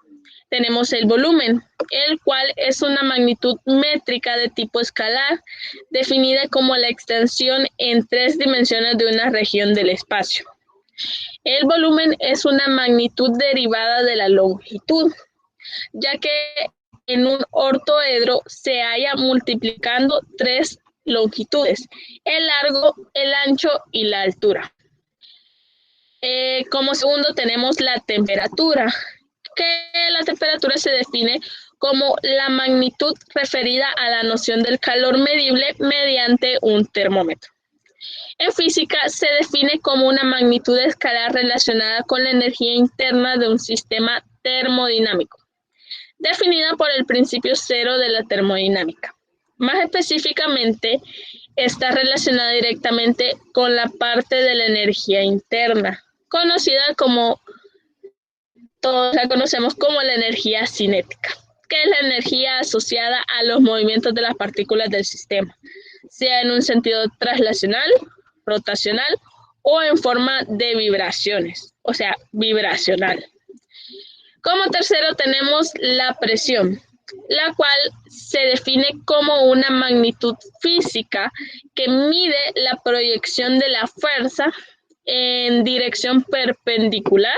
tenemos el volumen, el cual es una magnitud métrica de tipo escalar, definida como la extensión en 3 dimensiones de una región del espacio. El volumen es una magnitud derivada de la longitud, ya que en un ortoedro se halla multiplicando 3 longitudes, el largo, el ancho y la altura. Como segundo tenemos la temperatura, que la temperatura se define como la magnitud referida a la noción del calor medible mediante un termómetro. En física se define como una magnitud escalar relacionada con la energía interna de un sistema termodinámico, definida por el principio cero de la termodinámica. Más específicamente, está relacionada directamente con la parte de la energía interna, conocida como, todos la conocemos como la energía cinética, que es la energía asociada a los movimientos de las partículas del sistema, sea en un sentido traslacional, rotacional o en forma de vibraciones, o sea, vibracional. Como tercero tenemos la presión, la cual se define como una magnitud física que mide la proyección de la fuerza en dirección perpendicular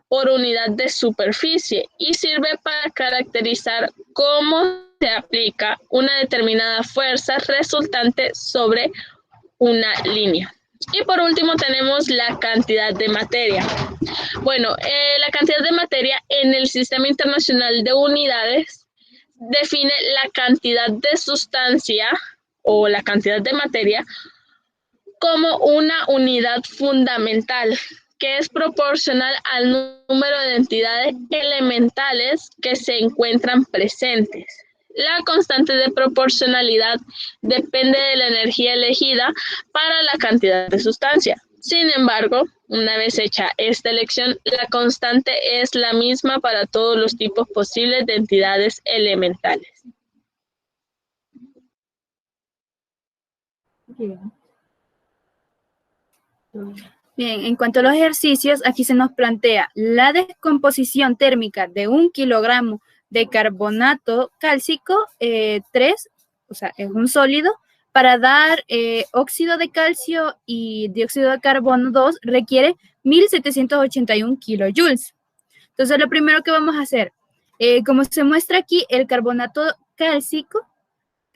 por unidad de superficie y sirve para caracterizar cómo se aplica una determinada fuerza resultante sobre una línea. Y por último tenemos la cantidad de materia. Bueno, la cantidad de materia en el Sistema Internacional de Unidades define la cantidad de sustancia o la cantidad de materia como una unidad fundamental que es proporcional al número de entidades elementales que se encuentran presentes. La constante de proporcionalidad depende de la energía elegida para la cantidad de sustancia. Sin embargo, una vez hecha esta elección, la constante es la misma para todos los tipos posibles de entidades elementales. Bien, en cuanto a los ejercicios, aquí se nos plantea la descomposición térmica de 1 kilogramo de carbonato cálcico 3, o sea, es un sólido, para dar óxido de calcio y dióxido de carbono 2 requiere 1781 kilojoules. Entonces, lo primero que vamos a hacer, como se muestra aquí, el carbonato cálcico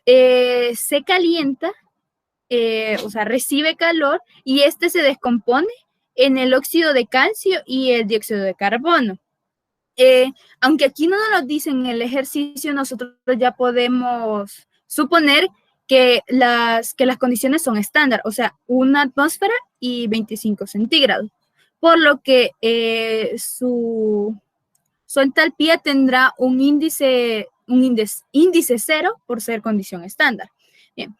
se calienta, o sea, recibe calor y este se descompone en el óxido de calcio y el dióxido de carbono. Aunque aquí no nos lo dicen en el ejercicio, nosotros ya podemos suponer que las condiciones son estándar, o sea, 1 atmósfera y 25 centígrados, por lo que su entalpía tendrá un índice 0 por ser condición estándar. Bien.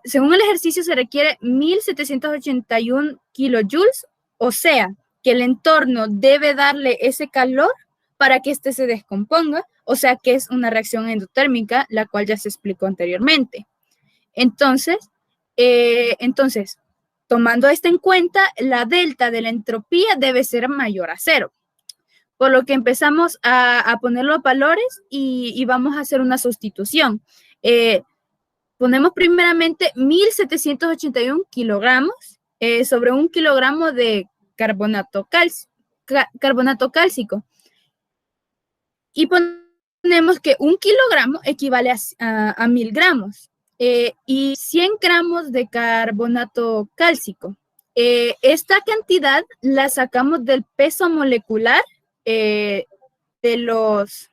Según el ejercicio se requiere 1781 kilojoules, o sea, que el entorno debe darle ese calor para que éste se descomponga, o sea que es una reacción endotérmica, la cual ya se explicó anteriormente. Entonces, tomando esto en cuenta, la delta de la entropía debe ser mayor a 0. Por lo que empezamos a poner los valores y vamos a hacer una sustitución. Ponemos primeramente 1781 kilogramos sobre 1 kilogramo de carbonato cálcico. Y ponemos que 1 kilogramo equivale a 1000 gramos. Y 100 gramos de carbonato cálcico. Esta cantidad la sacamos del peso molecular de los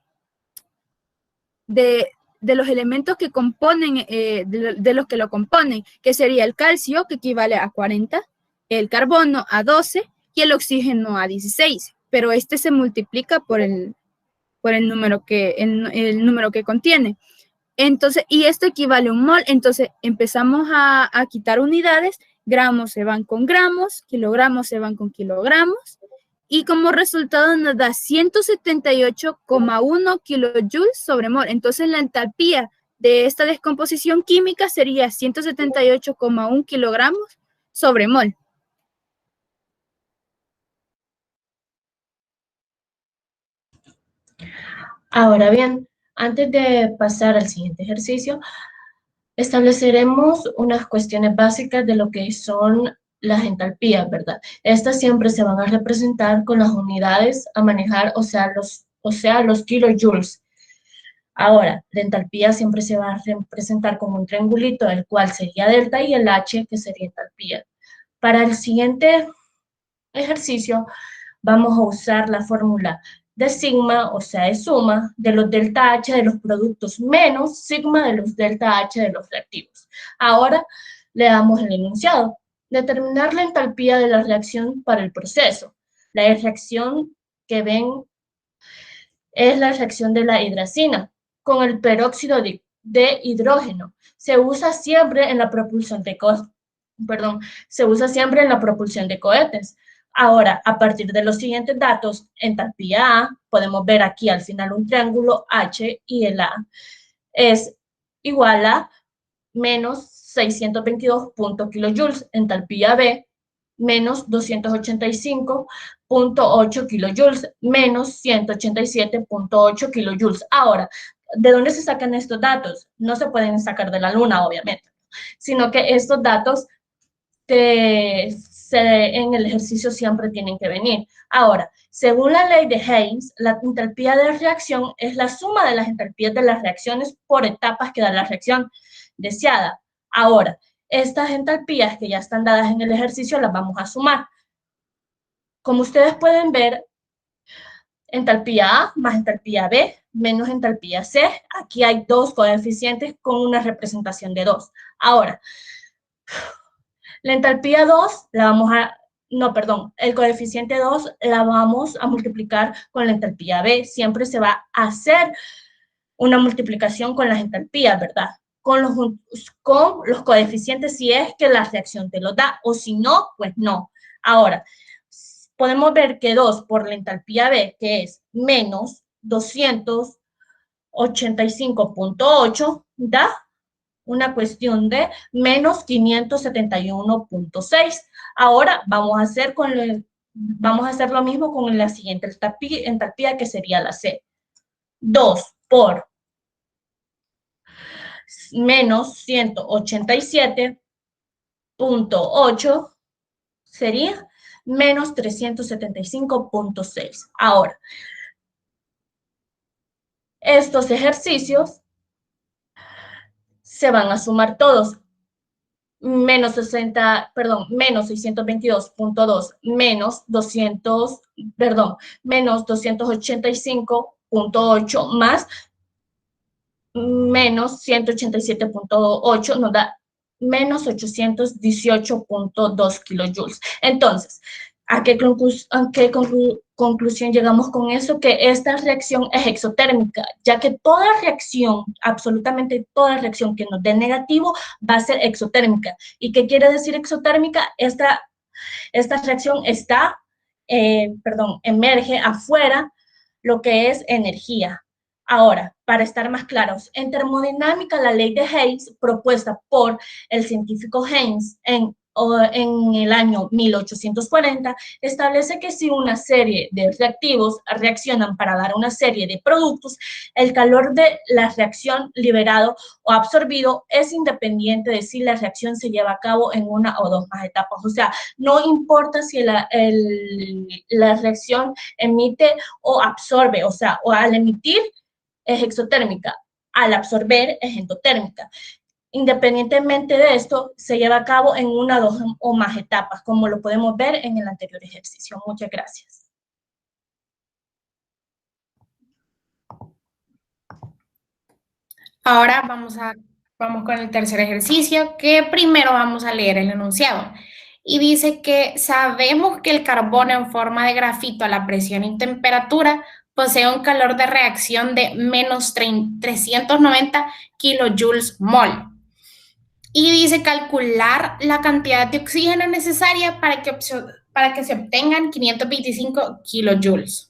elementos que componen, de los que lo componen, que sería el calcio, que equivale a 40, el carbono a 12 y el oxígeno a 16. Pero este se multiplica por el número que contiene. Entonces, y esto equivale a un mol. Entonces empezamos a quitar unidades, gramos se van con gramos, kilogramos se van con kilogramos, y como resultado nos da 178,1 kilojoules sobre mol. Entonces la entalpía de esta descomposición química sería 178,1 kilogramos sobre mol. Ahora bien, antes de pasar al siguiente ejercicio, estableceremos unas cuestiones básicas de lo que son las entalpías, ¿verdad? Estas siempre se van a representar con las unidades a manejar, o sea, los kilojoules. Ahora, la entalpía siempre se va a representar como un triangulito, el cual sería delta, y el H, que sería entalpía. Para el siguiente ejercicio, vamos a usar la fórmula de sigma, o sea, de suma, de los delta H de los productos menos sigma de los delta H de los reactivos. Ahora le damos el enunciado. Determinar la entalpía de la reacción para el proceso. La reacción que ven es la reacción de la hidracina con el peróxido de hidrógeno. Se usa siempre en la propulsión de cohetes. Ahora, a partir de los siguientes datos, entalpía A, podemos ver aquí al final un triángulo H, y el A es igual a menos 622 kilojoules. Entalpía B, menos 285,8 kilojoules, menos 187,8 kilojoules. Ahora, ¿de dónde se sacan estos datos? No se pueden sacar de la luna, obviamente, sino que estos datos en el ejercicio siempre tienen que venir. Ahora, según la ley de Higgs, la entalpía de reacción es la suma de las entalpías de las reacciones por etapas que da la reacción deseada. Ahora, estas entalpías que ya están dadas en el ejercicio las vamos a sumar. Como ustedes pueden ver, entalpía A más entalpía B menos entalpía C. Aquí hay dos coeficientes con una representación de 2. Ahora, la entalpía 2 el coeficiente 2 la vamos a multiplicar con la entalpía B. Siempre se va a hacer una multiplicación con las entalpías, ¿verdad? Con los coeficientes, si es que la reacción te lo da, o si no, pues no. Ahora, podemos ver que 2 por la entalpía B, que es menos 285,8, da una cuestión de menos 571,6. Ahora vamos a hacer lo mismo con la siguiente entalpía, que sería la C. 2 por menos 187,8 sería menos 375,6. Ahora, estos ejercicios se van a sumar todos. Menos 622,2 menos 285,8 más menos 187,8 nos da menos 818,2 kilojoules. Entonces, ¿a qué conclusión llegamos con eso? Que esta reacción es exotérmica, ya que toda reacción, absolutamente toda reacción que nos dé negativo va a ser exotérmica. ¿Y qué quiere decir exotérmica? Esta reacción emerge afuera lo que es energía. Ahora, para estar más claros, en termodinámica, la ley de Higgs, propuesta por el científico Higgs en el año 1840, establece que si una serie de reactivos reaccionan para dar una serie de productos, el calor de la reacción liberado o absorbido es independiente de si la reacción se lleva a cabo en una o dos más etapas. O sea, no importa si la reacción emite o absorbe, o sea, o al emitir es exotérmica, al absorber es endotérmica. Independientemente de esto, se lleva a cabo en una, dos o más etapas, como lo podemos ver en el anterior ejercicio. Muchas gracias. Ahora vamos con el tercer ejercicio, que primero vamos a leer el enunciado. Y dice que sabemos que el carbono en forma de grafito a la presión y temperatura posee un calor de reacción de menos 390 kilojoules mol. Y dice calcular la cantidad de oxígeno necesaria para que se obtengan 525 kilojoules.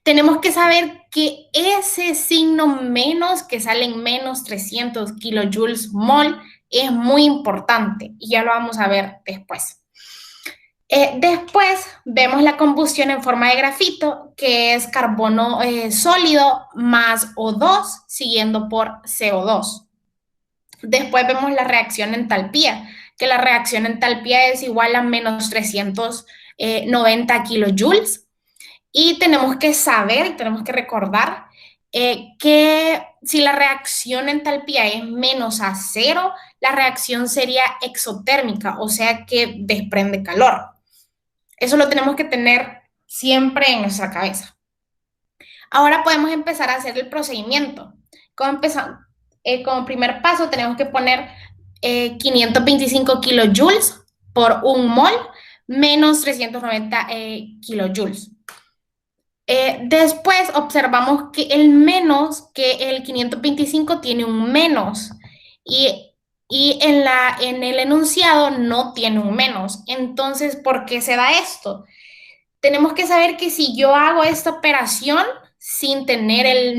Tenemos que saber que ese signo menos, que sale en menos 300 kilojoules mol, es muy importante y ya lo vamos a ver después. Después vemos la combustión en forma de grafito, que es carbono sólido más O2, siguiendo por CO2. Después vemos la reacción entalpía, que la reacción entalpía es igual a menos 390 kilojoules. Y tenemos que saber, tenemos que recordar que si la reacción entalpía es menos a 0, la reacción sería exotérmica, o sea que desprende calor. Eso lo tenemos que tener siempre en nuestra cabeza. Ahora podemos empezar a hacer el procedimiento. Como primer paso tenemos que poner 525 kilojoules por un mol menos 390 kilojoules. Después observamos que el 525 tiene un menos y en el enunciado no tiene un menos. Entonces, ¿por qué se da esto? Tenemos que saber que si yo hago esta operación sin tener el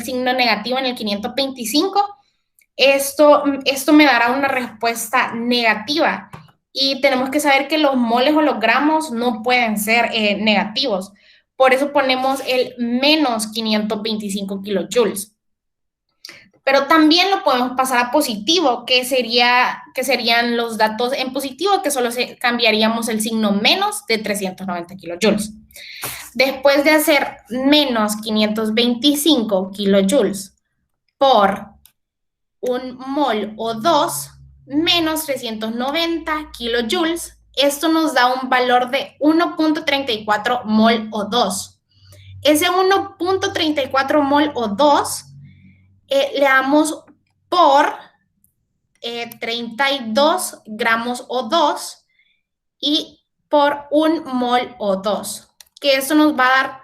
signo negativo en el 525, esto me dará una respuesta negativa. Y tenemos que saber que los moles o los gramos no pueden ser negativos. Por eso ponemos el menos 525 kilojoules. Pero también lo podemos pasar a positivo, que serían los datos en positivo, que solo cambiaríamos el signo menos de 390 kilojoules. Después de hacer menos 525 kilojoules por un mol O2 menos 390 kilojoules, esto nos da un valor de 1.34 mol O2. Ese 1.34 mol O2 le damos por 32 gramos O2 y por un mol O2, que eso nos va a dar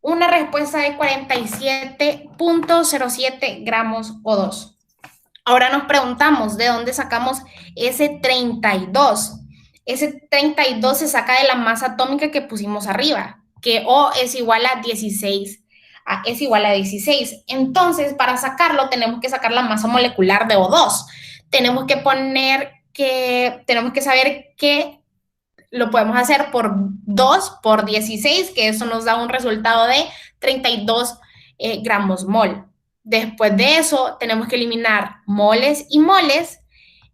una respuesta de 47.07 gramos O2. Ahora nos preguntamos, ¿de dónde sacamos ese 32? Ese 32 se saca de la masa atómica que pusimos arriba, que O es igual a 16. Es igual a 16. Entonces, para sacarlo, tenemos que sacar la masa molecular de O2. Tenemos que saber que lo podemos hacer por 2 por 16, que eso nos da un resultado de 32 gramos mol. Después de eso, tenemos que eliminar moles y moles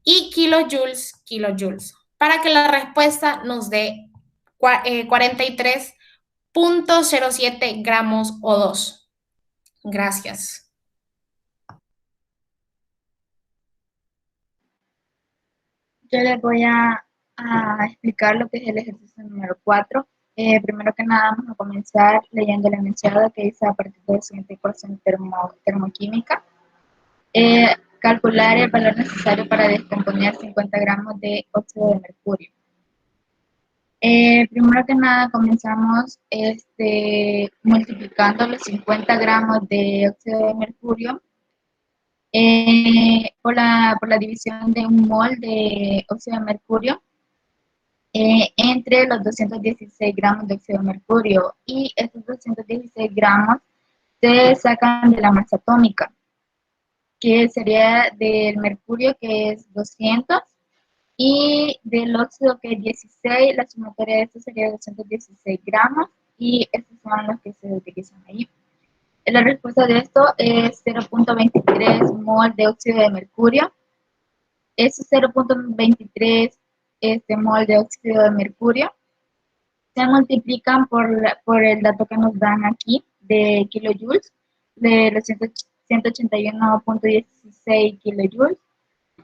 y kilojoules, kilojoules, para que la respuesta nos dé 43.07 gramos O2. Gracias. Yo les voy a explicar lo que es el ejercicio número 4. Primero que nada vamos a comenzar leyendo el enunciado que dice a partir del siguiente curso en termoquímica. Calcular el valor necesario para descomponer 50 gramos de óxido de mercurio. Primero que nada comenzamos multiplicando los 50 gramos de óxido de mercurio por la división de un mol de óxido de mercurio. entre los 216 gramos de óxido de mercurio, y estos 216 gramos se sacan de la masa atómica, que sería del mercurio, que es 200, y del óxido, que es 16. La sumatoria de esto sería 216 gramos, y estos son los que se utilizan ahí. La respuesta de esto es 0.23 mol de óxido de mercurio. Esos 0.23 mol de óxido de mercurio se multiplican por el dato que nos dan aquí de kilojoules, de los 181.16 kilojoules,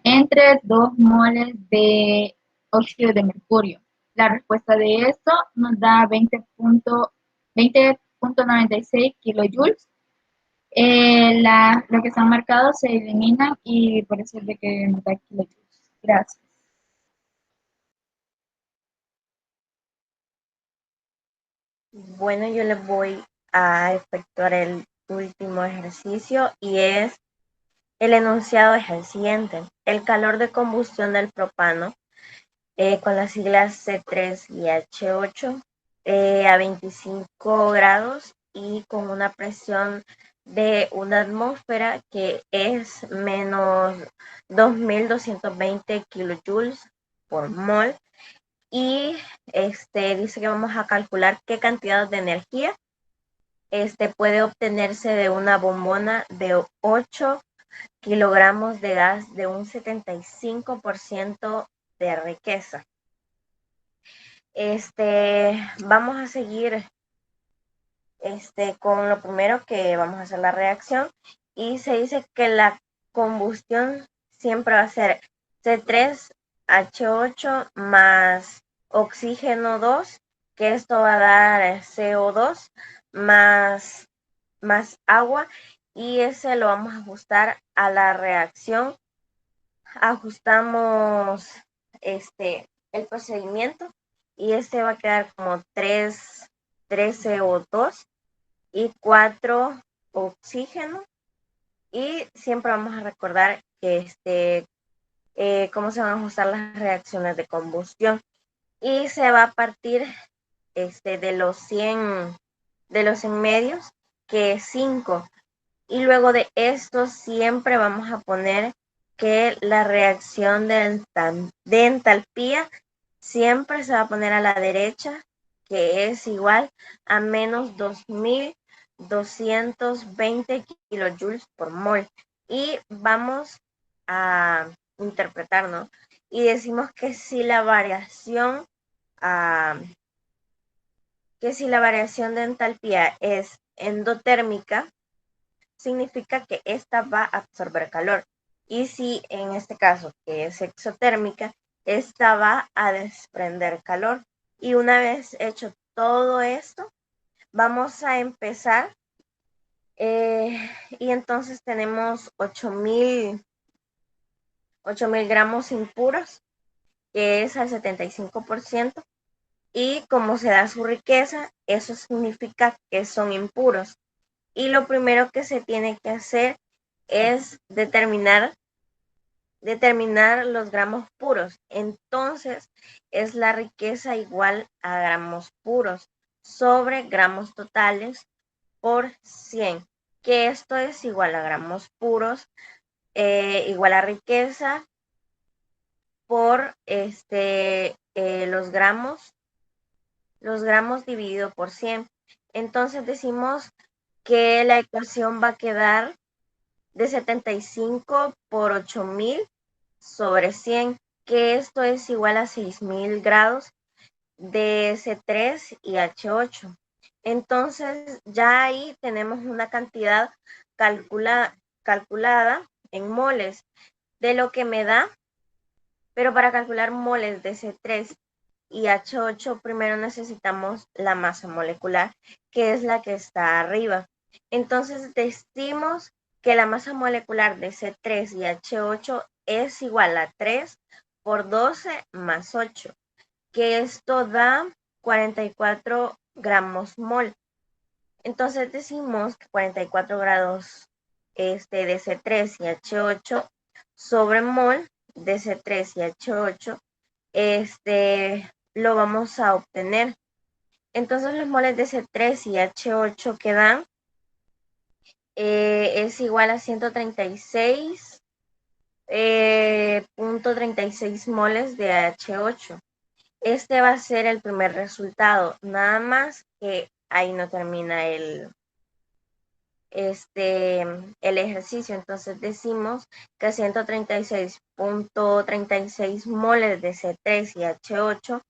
entre 2 moles de óxido de mercurio. La respuesta de esto nos da 20.96 kilojoules. Lo que están marcados se eliminan y por eso es de que nos da kilojoules. Gracias. Bueno, yo les voy a efectuar el último ejercicio y es el enunciado es el siguiente. El calor de combustión del propano con las siglas C3 y H8 a 25 grados y con una presión de una atmósfera que es menos 2.220 kilojoules por mol. Y dice que vamos a calcular qué cantidad de energía puede obtenerse de una bombona de 8 kilogramos de gas de un 75% de riqueza. Vamos a seguir con lo primero, que vamos a hacer la reacción, y se dice que la combustión siempre va a ser C3H8 más oxígeno 2, que esto va a dar CO2 más agua, y ese lo vamos a ajustar a la reacción. Ajustamos el procedimiento y va a quedar como 3 CO2 y 4 oxígeno, y siempre vamos a recordar que cómo se van a ajustar las reacciones de combustión, y se va a partir de los 100 medios, que es 5, y luego de esto siempre vamos a poner que la reacción de entalpía siempre se va a poner a la derecha, que es igual a menos 2.220 kilojoules por mol. Y vamos a interpretar, ¿no? Y decimos que si la variación de entalpía es endotérmica, significa que esta va a absorber calor. Y si en este caso, que es exotérmica, esta va a desprender calor. Y una vez hecho todo esto, vamos a empezar. Y entonces tenemos 8.000 gramos impuros, que es al 75%. Y como se da su riqueza, eso significa que son impuros. Y lo primero que se tiene que hacer es determinar los gramos puros. Entonces, es la riqueza igual a gramos puros sobre gramos totales por 100, que esto es igual a gramos puros igual a riqueza por los gramos dividido por 100. Entonces decimos que la ecuación va a quedar de 75 por 8.000 sobre 100, que esto es igual a 6.000 grados de C3 y H8. Entonces ya ahí tenemos una cantidad calculada en moles de lo que me da, pero para calcular moles de C3 y H8 primero necesitamos la masa molecular, que es la que está arriba. Entonces decimos que la masa molecular de C3 y H8 es igual a 3 por 12 más 8, que esto da 44 gramos mol. Entonces decimos que 44 grados de C3 y H8 sobre mol de C3 y H8 lo vamos a obtener. Entonces los moles de C3 y H8 que dan es igual a 136.36 moles de H8. Este va a ser el primer resultado, nada más que ahí no termina el ejercicio. Entonces decimos que 136.36 moles de C3 y H8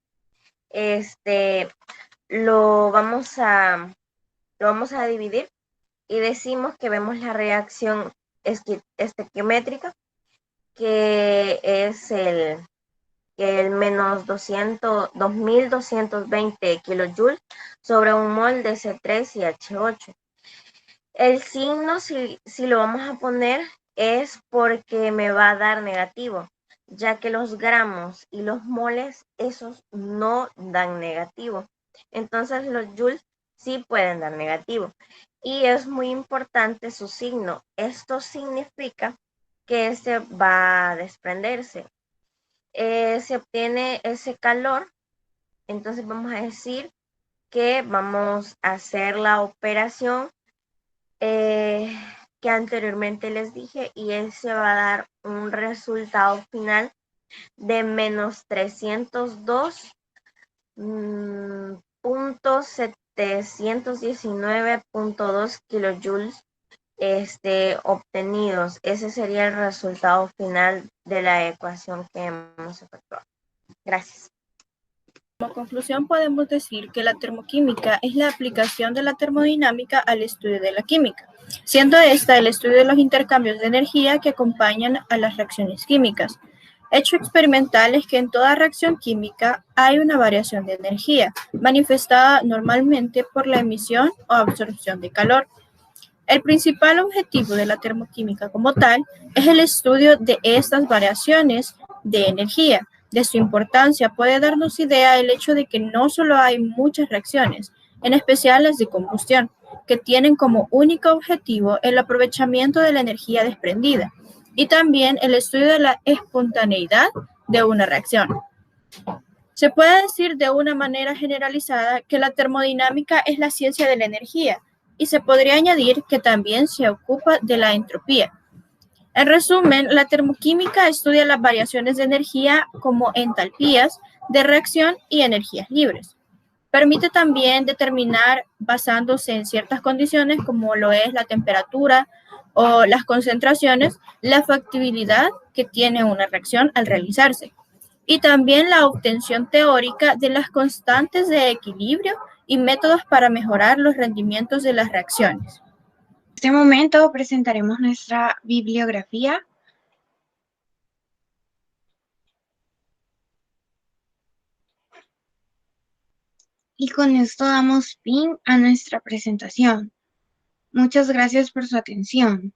lo vamos a dividir y decimos que vemos la reacción estequiométrica, que es el menos 2220 kilojoules sobre un mol de C3 y H8. El signo, si lo vamos a poner, es porque me va a dar negativo, ya que los gramos y los moles, esos no dan negativo. Entonces los joules sí pueden dar negativo. Y es muy importante su signo. Esto significa que este va a desprenderse. Se obtiene ese calor, entonces vamos a decir que vamos a hacer la operación que anteriormente les dije, y ese va a dar un resultado final de menos 302.719.2 kilojoules obtenidos. Ese sería el resultado final de la ecuación que hemos efectuado. Gracias. Como conclusión podemos decir que la termoquímica es la aplicación de la termodinámica al estudio de la química, siendo esta el estudio de los intercambios de energía que acompañan a las reacciones químicas. Hecho experimental es que en toda reacción química hay una variación de energía, manifestada normalmente por la emisión o absorción de calor. El principal objetivo de la termoquímica como tal es el estudio de estas variaciones de energía. De su importancia puede darnos idea el hecho de que no solo hay muchas reacciones, en especial las de combustión, que tienen como único objetivo el aprovechamiento de la energía desprendida y también el estudio de la espontaneidad de una reacción. Se puede decir de una manera generalizada que la termodinámica es la ciencia de la energía, y se podría añadir que también se ocupa de la entropía. En resumen, la termoquímica estudia las variaciones de energía como entalpías de reacción y energías libres. Permite también determinar, basándose en ciertas condiciones como lo es la temperatura o las concentraciones, la factibilidad que tiene una reacción al realizarse, y también la obtención teórica de las constantes de equilibrio y métodos para mejorar los rendimientos de las reacciones. En este momento presentaremos nuestra bibliografía. Y con esto damos fin a nuestra presentación. Muchas gracias por su atención.